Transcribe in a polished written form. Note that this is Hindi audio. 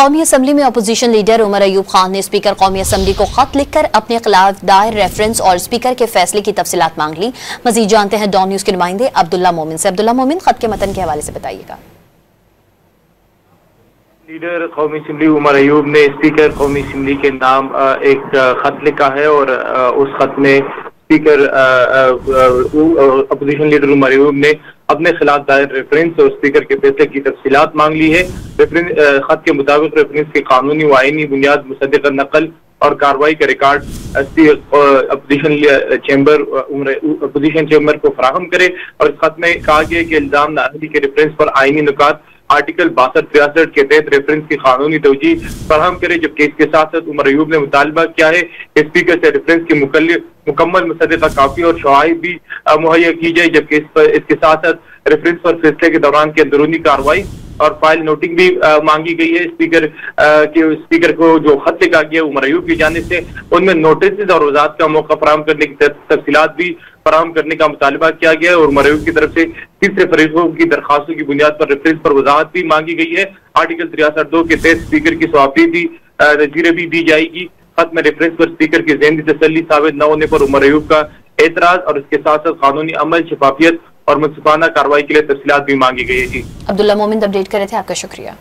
कौमी असम्बली में अपोजिशन लीडर उमर अयूब खान ने स्पीकर कौमी असम्बली को खत लिखकर अपने खिलाफ दायर रेफरेंस और स्पीकर के फैसले की तफसीलात मांग ली। मजीद जानते हैं डॉन न्यूज के नुमाइंदे अब्दुल्ला मोमिन से। अब्दुल्ला मोमिन, खत के मतन के हवाले से बताइएगा। लीडर कौमी असम्बली उमर अयूब ने स्पीकर कौमी असम्बली के नाम एक खत लिखा है और उस खत में speaker opposition leader Omar Ayub ने अपने खिलाफ दायर रेफरेंस और स्पीकर के फैसले की तफसीलात मांग ली है। खत के मुताबिक रेफरेंस की कानूनी व आईनी बुनियाद, मुसद्दिक नकल और कार्रवाई का रिकॉर्ड अपोजिशन चेंबर को फराहम करे। और इस खत में कहा गया कि इल्जाम नाअहली के रेफरेंस पर आईनी नुकात आर्टिकल 62-63 के तहत रेफरेंस की कानूनी तवजीह फराहम करे। जबकि इसके साथ साथ उमर अयूब ने मुतालबा किया है कि स्पीकर से रेफरेंस की मुकम्मल मुसद्दिका कापी और शवाहिद भी मुहैया की जाए। जबकि इसके साथ साथ रेफरेंस पर फैसले के दौरान की अंदरूनी कार्रवाई और फाइल नोटिंग भी मांगी गई है। स्पीकर को जो खत लिखा गया उमर अयूब की जानिब से, उनमें नोटिस और वजाहत का मौका फराहम करने की तफसीलात भी फराहम करने का मुतालबा किया गया है। और उमर अयूब की तरफ से तीसरे फरीकों की दरखास्तों की बुनियाद पर रेफरेंस पर वजाहत भी मांगी गई है। आर्टिकल 63(2) के तहत स्पीकर की सवाफी भी नजीरें भी दी जाएगी। खत में रेफरेंस पर स्पीकर की ज़हनी तसल्ली साबित न होने पर उमर अयूब का एतराज और इसके साथ साथ कानूनी अमल, शफाफियत और मुनसिफाना कार्रवाई के लिए तफसीलात भी मांगी गई है। जी अब्दुल्ला मोमिन अपडेट कर रहे थे, आपका शुक्रिया।